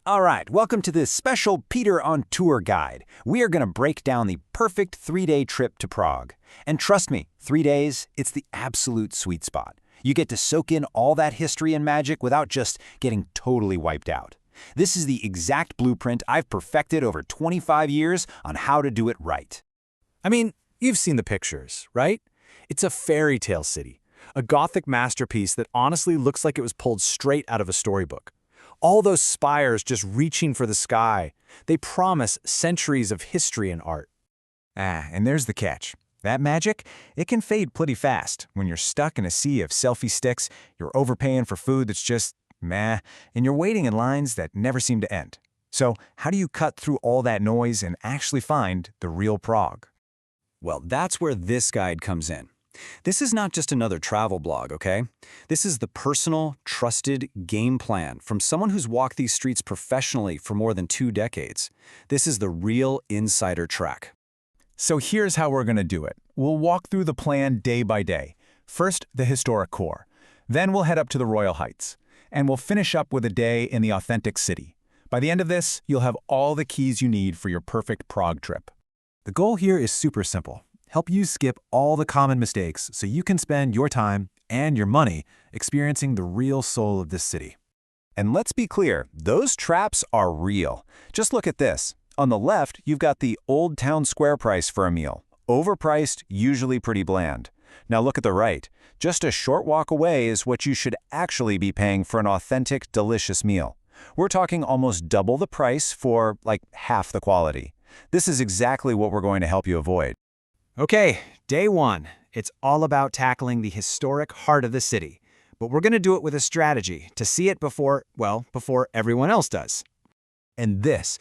All right, welcome to this special Peter on Tour guide. We are going to break down the perfect 3-day trip to Prague. And trust me, 3 days, it's the absolute sweet spot. You get to soak in all that history and magic without just getting totally wiped out. This is the exact blueprint I've perfected over 25 years on how to do it right. I mean, you've seen the pictures, right? It's a fairy tale city, a Gothic masterpiece that honestly looks like it was pulled straight out of a storybook. All those spires just reaching for the sky. They promise centuries of history and art. And there's the catch. That magic, it can fade pretty fast. When you're stuck in a sea of selfie sticks, you're overpaying for food that's just meh, and you're waiting in lines that never seem to end. So how do you cut through all that noise and actually find the real Prague? Well, that's where this guide comes in. This is not just another travel blog, okay? This is the personal, trusted game plan from someone who's walked these streets professionally for more than 2 decades. This is the real insider track. So here's how we're going to do it. We'll walk through the plan day by day. First, the historic core. Then we'll head up to the Royal Heights. And we'll finish up with a day in the authentic city. By the end of this, you'll have all the keys you need for your perfect Prague trip. The goal here is super simple. Help you skip all the common mistakes so you can spend your time and your money experiencing the real soul of this city. And let's be clear, those traps are real. Just look at this. On the left, you've got the Old Town Square price for a meal. Overpriced, usually pretty bland. Now look at the right. Just a short walk away is what you should actually be paying for an authentic, delicious meal. We're talking almost double the price for, like, half the quality. This is exactly what we're going to help you avoid. Okay, day 1. It's all about tackling the historic heart of the city. But we're going to do it with a strategy to see it before everyone else does. And this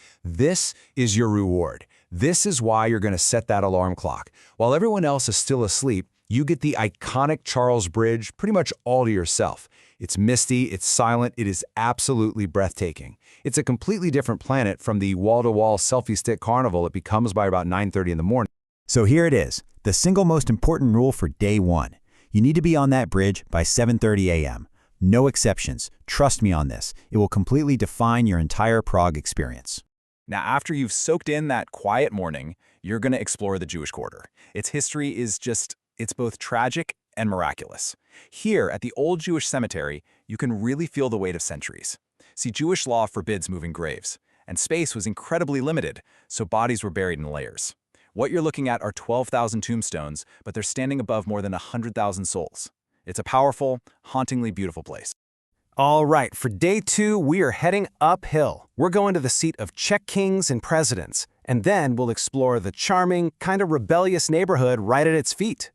is your reward. This is why you're going to set that alarm clock. While everyone else is still asleep, you get the iconic Charles Bridge pretty much all to yourself. It's misty, it's silent, it is absolutely breathtaking. It's a completely different planet from the wall-to-wall selfie stick carnival it becomes by about 9:30 in the morning. So here it is, the single most important rule for day 1. You need to be on that bridge by 7:30 a.m. No exceptions. Trust me on this. It will completely define your entire Prague experience. Now, after you've soaked in that quiet morning, you're going to explore the Jewish Quarter. Its history is it's both tragic and miraculous. Here, at the old Jewish cemetery, you can really feel the weight of centuries. See, Jewish law forbids moving graves, and space was incredibly limited, so bodies were buried in layers. What you're looking at are 12,000 tombstones, but they're standing above more than 100,000 souls. It's a powerful, hauntingly beautiful place. All right, for day 2, we are heading uphill. We're going to the seat of Czech kings and presidents, and then we'll explore the charming, kind of rebellious neighborhood right at its feet.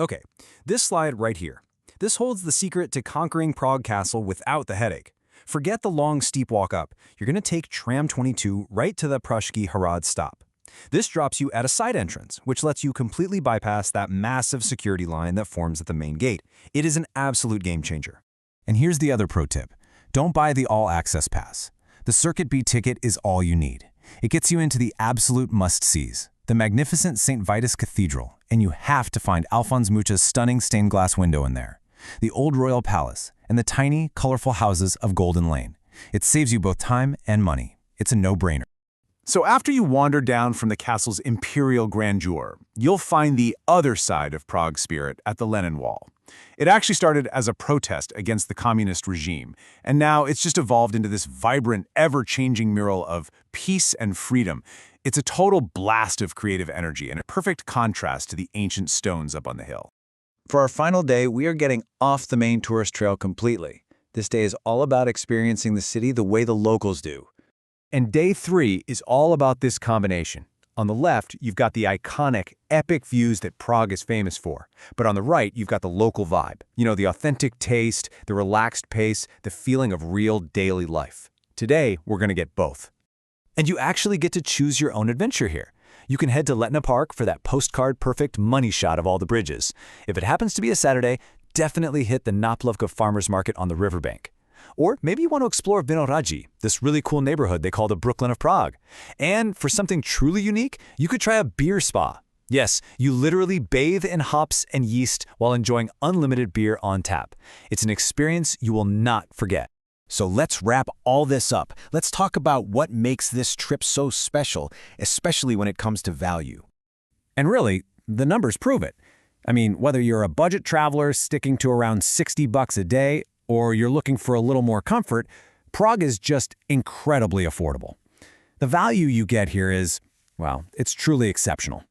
Okay, this slide right here. This holds the secret to conquering Prague Castle without the headache. Forget the long, steep walk up. You're going to take Tram 22 right to the Pražský hrad stop. This drops you at a side entrance, which lets you completely bypass that massive security line that forms at the main gate. It is an absolute game changer. And here's the other pro tip. Don't buy the all-access pass. The Circuit B ticket is all you need. It gets you into the absolute must-sees, the magnificent St. Vitus Cathedral, and you have to find Alphonse Mucha's stunning stained glass window in there, the old royal palace, and the tiny, colorful houses of Golden Lane. It saves you both time and money. It's a no-brainer. So after you wander down from the castle's imperial grandeur, you'll find the other side of Prague's spirit at the Lenin Wall. It actually started as a protest against the communist regime, and now it's just evolved into this vibrant, ever-changing mural of peace and freedom. It's a total blast of creative energy and a perfect contrast to the ancient stones up on the hill. For our final day, we are getting off the main tourist trail completely. This day is all about experiencing the city the way the locals do. And day 3 is all about this combination. On the left, you've got the iconic, epic views that Prague is famous for. But on the right, you've got the local vibe. You know, the authentic taste, the relaxed pace, the feeling of real daily life. Today, we're going to get both. And you actually get to choose your own adventure here. You can head to Letná Park for that postcard-perfect money shot of all the bridges. If it happens to be a Saturday, definitely hit the Náplavka Farmers Market on the riverbank. Or maybe you want to explore Vinohradí, this really cool neighborhood they call the Brooklyn of Prague. And for something truly unique, you could try a beer spa. Yes, you literally bathe in hops and yeast while enjoying unlimited beer on tap. It's an experience you will not forget. So let's wrap all this up. Let's talk about what makes this trip so special, especially when it comes to value. And really, the numbers prove it. I mean, whether you're a budget traveler sticking to around $60 a day, or you're looking for a little more comfort, Prague is just incredibly affordable. The value you get here is, well, it's truly exceptional.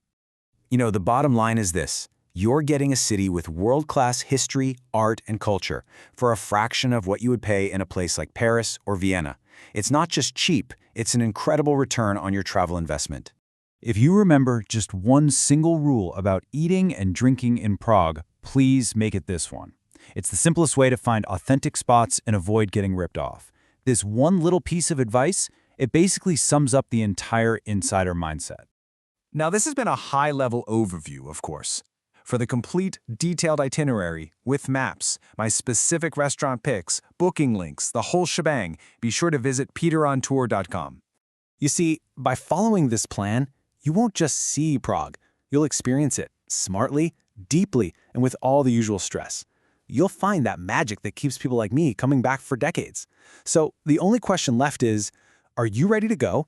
You know, the bottom line is this. You're getting a city with world-class history, art, and culture for a fraction of what you would pay in a place like Paris or Vienna. It's not just cheap, it's an incredible return on your travel investment. If you remember just one single rule about eating and drinking in Prague, please make it this one. It's the simplest way to find authentic spots and avoid getting ripped off. This one little piece of advice, it basically sums up the entire insider mindset. Now, this has been a high-level overview, of course. For the complete, detailed itinerary, with maps, my specific restaurant picks, booking links, the whole shebang, be sure to visit peterontour.com. You see, by following this plan, you won't just see Prague. You'll experience it smartly, deeply, and with all the usual stress. You'll find that magic that keeps people like me coming back for decades. So the only question left is, are you ready to go?